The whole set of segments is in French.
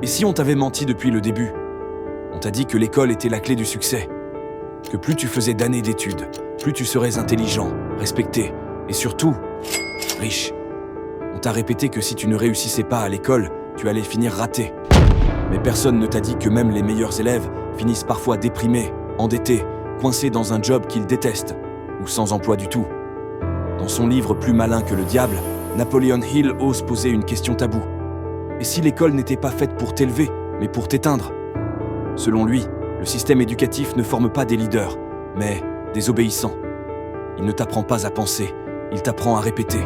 Et si on t'avait menti depuis le début? On t'a dit que l'école était la clé du succès, que plus tu faisais d'années d'études, plus tu serais intelligent, respecté et surtout, riche. On t'a répété que si tu ne réussissais pas à l'école, tu allais finir raté. Mais personne ne t'a dit que même les meilleurs élèves finissent parfois déprimés, endettés, coincés dans un job qu'ils détestent, ou sans emploi du tout. Dans son livre Plus malin que le diable, Napoleon Hill ose poser une question taboue. Et si l'école n'était pas faite pour t'élever, mais pour t'éteindre? Selon lui, le système éducatif ne forme pas des leaders, mais des obéissants. Il ne t'apprend pas à penser, il t'apprend à répéter.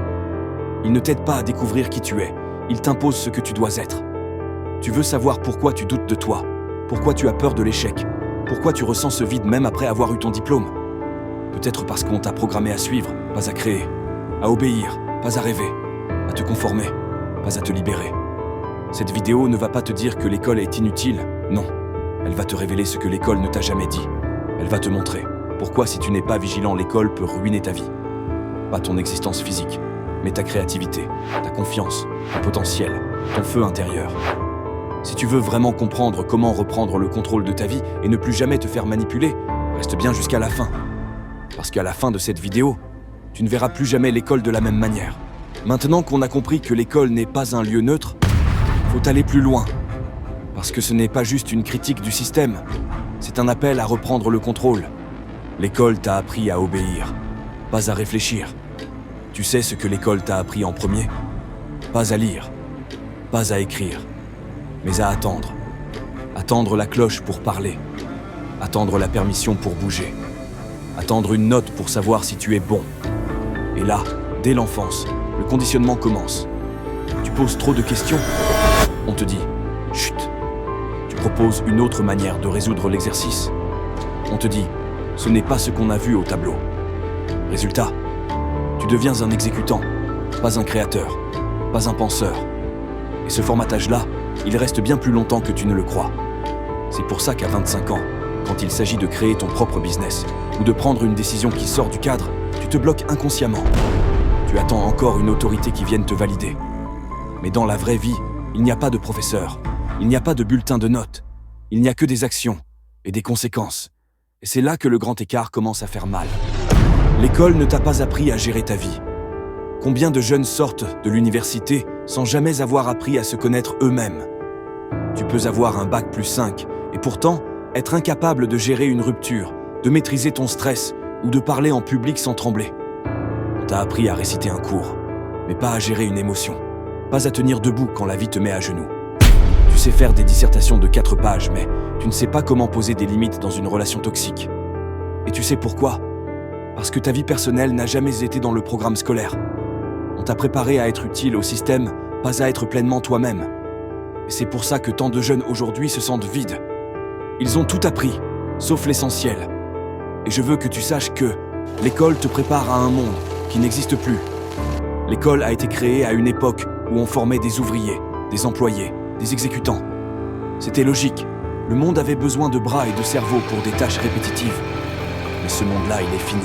Il ne t'aide pas à découvrir qui tu es, il t'impose ce que tu dois être. Tu veux savoir pourquoi tu doutes de toi, pourquoi tu as peur de l'échec, pourquoi tu ressens ce vide même après avoir eu ton diplôme. Peut-être parce qu'on t'a programmé à suivre, pas à créer, à obéir, pas à rêver, à te conformer, pas à te libérer. Cette vidéo ne va pas te dire que l'école est inutile, non. Elle va te révéler ce que l'école ne t'a jamais dit. Elle va te montrer pourquoi si tu n'es pas vigilant, l'école peut ruiner ta vie. Pas ton existence physique, mais ta créativité, ta confiance, ton potentiel, ton feu intérieur. Si tu veux vraiment comprendre comment reprendre le contrôle de ta vie et ne plus jamais te faire manipuler, reste bien jusqu'à la fin. Parce qu'à la fin de cette vidéo, tu ne verras plus jamais l'école de la même manière. Maintenant qu'on a compris que l'école n'est pas un lieu neutre, faut aller plus loin. Parce que ce n'est pas juste une critique du système, c'est un appel à reprendre le contrôle. L'école t'a appris à obéir, pas à réfléchir. Tu sais ce que l'école t'a appris en premier? Pas à lire, pas à écrire, mais à attendre. Attendre la cloche pour parler, attendre la permission pour bouger, attendre une note pour savoir si tu es bon. Et là, dès l'enfance, le conditionnement commence. Tu poses trop de questions, on te dit « chut ». Tu proposes une autre manière de résoudre l'exercice. On te dit « ce n'est pas ce qu'on a vu au tableau ». Résultat, tu deviens un exécutant, pas un créateur, pas un penseur. Et ce formatage-là, il reste bien plus longtemps que tu ne le crois. C'est pour ça qu'à 25 ans, quand il s'agit de créer ton propre business ou de prendre une décision qui sort du cadre, tu te bloques inconsciemment. Tu attends encore une autorité qui vienne te valider. Mais dans la vraie vie, il n'y a pas de professeur, il n'y a pas de bulletin de notes, il n'y a que des actions et des conséquences. Et c'est là que le grand écart commence à faire mal. L'école ne t'a pas appris à gérer ta vie. Combien de jeunes sortent de l'université sans jamais avoir appris à se connaître eux-mêmes? Tu peux avoir un bac plus 5 et pourtant être incapable de gérer une rupture, de maîtriser ton stress ou de parler en public sans trembler. On t'a appris à réciter un cours, mais pas à gérer une émotion, pas à tenir debout quand la vie te met à genoux. Tu sais faire des dissertations de 4 pages, mais tu ne sais pas comment poser des limites dans une relation toxique. Et tu sais pourquoi? Parce que ta vie personnelle n'a jamais été dans le programme scolaire. On t'a préparé à être utile au système, pas à être pleinement toi-même. Et c'est pour ça que tant de jeunes aujourd'hui se sentent vides. Ils ont tout appris, sauf l'essentiel. Et je veux que tu saches que l'école te prépare à un monde qui n'existe plus. L'école a été créée à une époque où on formait des ouvriers, des employés, des exécutants. C'était logique. Le monde avait besoin de bras et de cerveau pour des tâches répétitives. Mais ce monde-là, il est fini.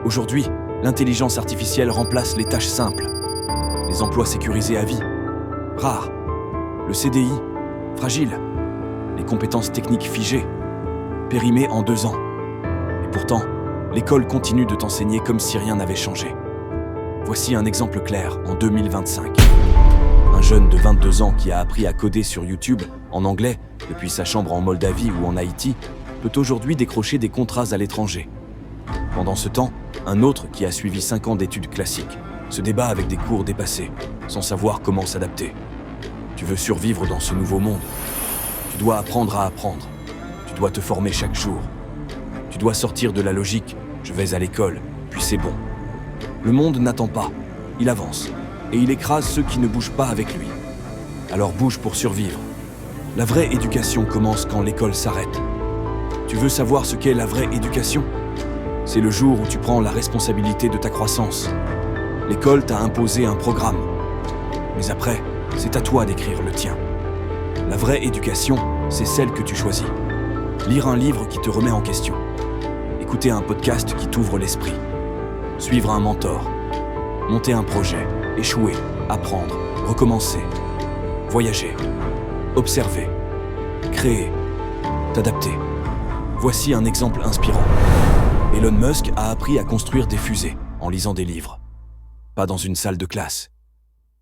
Aujourd'hui, l'intelligence artificielle remplace les tâches simples. Les emplois sécurisés à vie, rares. Le CDI, fragile. Les compétences techniques figées, périmées en 2 ans. Et pourtant, l'école continue de t'enseigner comme si rien n'avait changé. Voici un exemple clair en 2025. Un jeune de 22 ans qui a appris à coder sur YouTube en anglais depuis sa chambre en Moldavie ou en Haïti peut aujourd'hui décrocher des contrats à l'étranger. Pendant ce temps, un autre qui a suivi 5 ans d'études classiques se débat avec des cours dépassés, sans savoir comment s'adapter. Tu veux survivre dans ce nouveau monde. Tu dois apprendre à apprendre. Tu dois te former chaque jour. Tu dois sortir de la logique « je vais à l'école, puis c'est bon ». Le monde n'attend pas, il avance, et il écrase ceux qui ne bougent pas avec lui. Alors bouge pour survivre. La vraie éducation commence quand l'école s'arrête. Tu veux savoir ce qu'est la vraie éducation? C'est le jour où tu prends la responsabilité de ta croissance. L'école t'a imposé un programme. Mais après, c'est à toi d'écrire le tien. La vraie éducation, c'est celle que tu choisis. Lire un livre qui te remet en question. Écouter un podcast qui t'ouvre l'esprit. Suivre un mentor. Monter un projet. Échouer. Apprendre. Recommencer. Voyager. observer, créer, t'adapter. Voici un exemple inspirant. Elon Musk a appris à construire des fusées en lisant des livres, pas dans une salle de classe.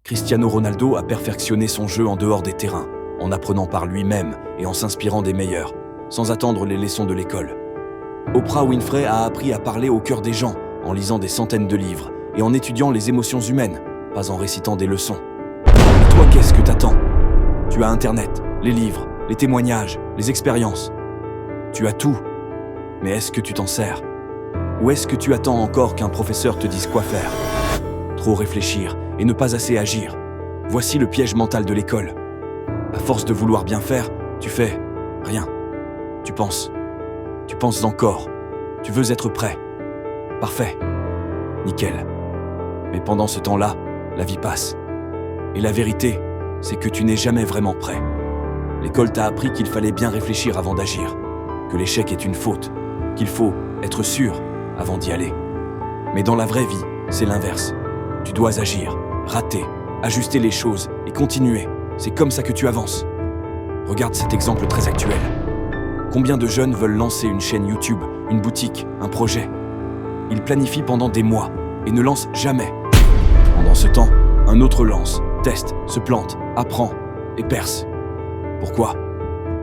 Cristiano Ronaldo a perfectionné son jeu en dehors des terrains, en apprenant par lui-même et en s'inspirant des meilleurs, sans attendre les leçons de l'école. Oprah Winfrey a appris à parler au cœur des gens en lisant des centaines de livres et en étudiant les émotions humaines, pas en récitant des leçons. Et toi, qu'est-ce que t'attends? Tu as Internet, les livres, les témoignages, les expériences. Tu as tout, mais est-ce que tu t'en sers? Ou est-ce que tu attends encore qu'un professeur te dise quoi faire? Trop réfléchir et ne pas assez agir. Voici le piège mental de l'école. À force de vouloir bien faire, tu fais rien. Tu penses encore. Tu veux être prêt. Parfait. Nickel. Mais pendant ce temps-là, la vie passe. Et la vérité, c'est que tu n'es jamais vraiment prêt. L'école t'a appris qu'il fallait bien réfléchir avant d'agir, que l'échec est une faute, qu'il faut être sûr avant d'y aller. Mais dans la vraie vie, c'est l'inverse. Tu dois agir, rater, ajuster les choses et continuer. C'est comme ça que tu avances. Regarde cet exemple très actuel. Combien de jeunes veulent lancer une chaîne YouTube, une boutique, un projet? Ils planifient pendant des mois et ne lancent jamais. Pendant ce temps, un autre lance, teste, se plante, apprend et perce. Pourquoi?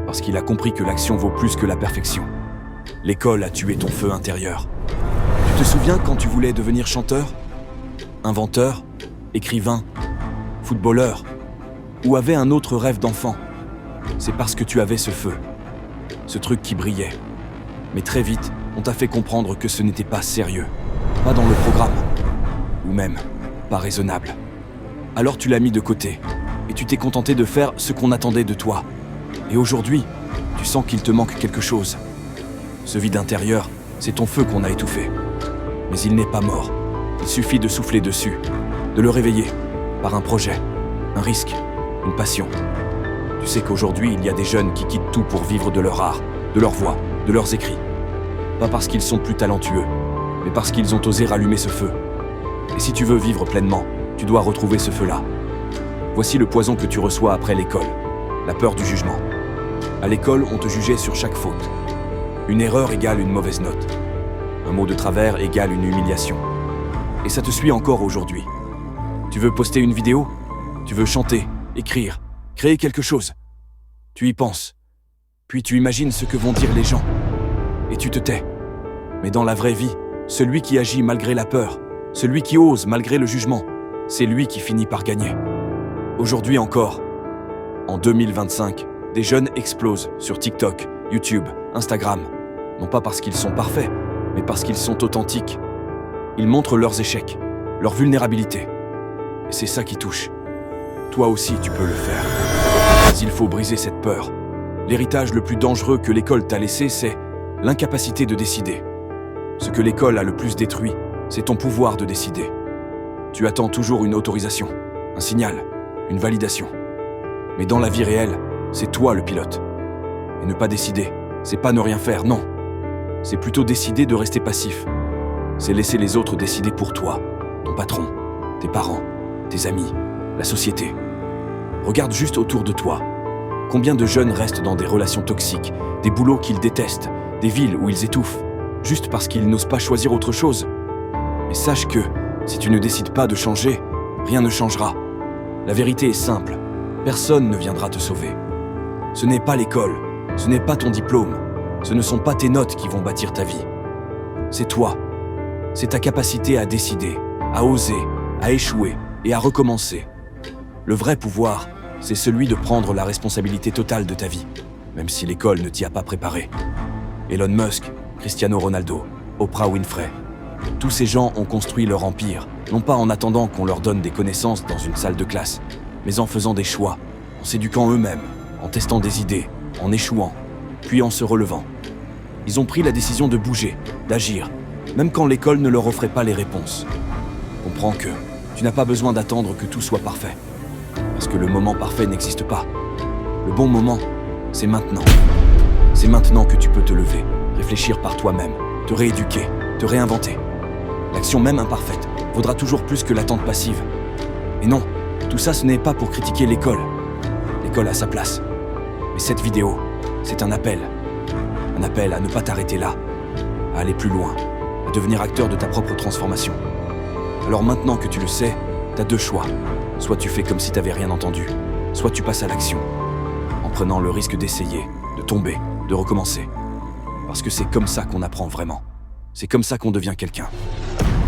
Parce qu'il a compris que l'action vaut plus que la perfection. L'école a tué ton feu intérieur. Tu te souviens quand tu voulais devenir chanteur? Inventeur? Écrivain? Footballeur? Ou avait un autre rêve d'enfant? C'est parce que tu avais ce feu, ce truc qui brillait. Mais très vite, on t'a fait comprendre que ce n'était pas sérieux, pas dans le programme, ou même pas raisonnable. Alors tu l'as mis de côté, et tu t'es contenté de faire ce qu'on attendait de toi. Et aujourd'hui, tu sens qu'il te manque quelque chose. Ce vide intérieur, c'est ton feu qu'on a étouffé. Mais il n'est pas mort. Il suffit de souffler dessus, de le réveiller, par un projet, un risque, une passion. Tu sais qu'aujourd'hui, il y a des jeunes qui quittent tout pour vivre de leur art, de leur voix, de leurs écrits. Pas parce qu'ils sont plus talentueux, mais parce qu'ils ont osé rallumer ce feu. Et si tu veux vivre pleinement, tu dois retrouver ce feu-là. Voici le poison que tu reçois après l'école, la peur du jugement. À l'école, on te jugeait sur chaque faute. Une erreur égale une mauvaise note. Un mot de travers égale une humiliation. Et ça te suit encore aujourd'hui. Tu veux poster une vidéo? Tu veux chanter, écrire, créer quelque chose? Tu y penses. Puis tu imagines ce que vont dire les gens. Et tu te tais. Mais dans la vraie vie, celui qui agit malgré la peur, celui qui ose malgré le jugement, c'est lui qui finit par gagner. Aujourd'hui encore, en 2025, des jeunes explosent sur TikTok, YouTube, Instagram. Non pas parce qu'ils sont parfaits, mais parce qu'ils sont authentiques. Ils montrent leurs échecs, leur vulnérabilité. Et c'est ça qui touche. Toi aussi, tu peux le faire. Mais il faut briser cette peur. L'héritage le plus dangereux que l'école t'a laissé, c'est l'incapacité de décider. Ce que l'école a le plus détruit, c'est ton pouvoir de décider. Tu attends toujours une autorisation, un signal, une validation. Mais dans la vie réelle, c'est toi le pilote. Et ne pas décider, c'est pas ne rien faire, non. C'est plutôt décider de rester passif. C'est laisser les autres décider pour toi, ton patron, tes parents, tes amis, la société. Regarde juste autour de toi. Combien de jeunes restent dans des relations toxiques, des boulots qu'ils détestent, des villes où ils étouffent, juste parce qu'ils n'osent pas choisir autre chose. Mais sache que, si tu ne décides pas de changer, rien ne changera. La vérité est simple, personne ne viendra te sauver. Ce n'est pas l'école, ce n'est pas ton diplôme, ce ne sont pas tes notes qui vont bâtir ta vie. C'est toi. C'est ta capacité à décider, à oser, à échouer et à recommencer. Le vrai pouvoir, c'est celui de prendre la responsabilité totale de ta vie, même si l'école ne t'y a pas préparé. Elon Musk, Cristiano Ronaldo, Oprah Winfrey. Tous ces gens ont construit leur empire, non pas en attendant qu'on leur donne des connaissances dans une salle de classe, mais en faisant des choix, en s'éduquant eux-mêmes, en testant des idées, en échouant, puis en se relevant. Ils ont pris la décision de bouger, d'agir, même quand l'école ne leur offrait pas les réponses. Comprends que tu n'as pas besoin d'attendre que tout soit parfait, parce que le moment parfait n'existe pas. Le bon moment, c'est maintenant. C'est maintenant que tu peux te lever, réfléchir par toi-même, te rééduquer, te réinventer. L'action même imparfaite vaudra toujours plus que l'attente passive. Et non, tout ça ce n'est pas pour critiquer l'école. L'école a sa place, Mais cette vidéo, c'est un appel. Un appel à ne pas t'arrêter là, à aller plus loin, à devenir acteur de ta propre transformation. Alors maintenant que tu le sais, t'as deux choix. Soit tu fais comme si t'avais rien entendu, soit tu passes à l'action, en prenant le risque d'essayer, de tomber, de recommencer. Parce que c'est comme ça qu'on apprend vraiment. C'est comme ça qu'on devient quelqu'un.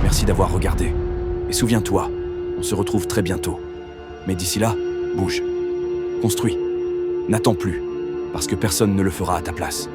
Merci d'avoir regardé. Et souviens-toi, on se retrouve très bientôt. Mais d'ici là, bouge. Construis. N'attends plus, parce que personne ne le fera à ta place.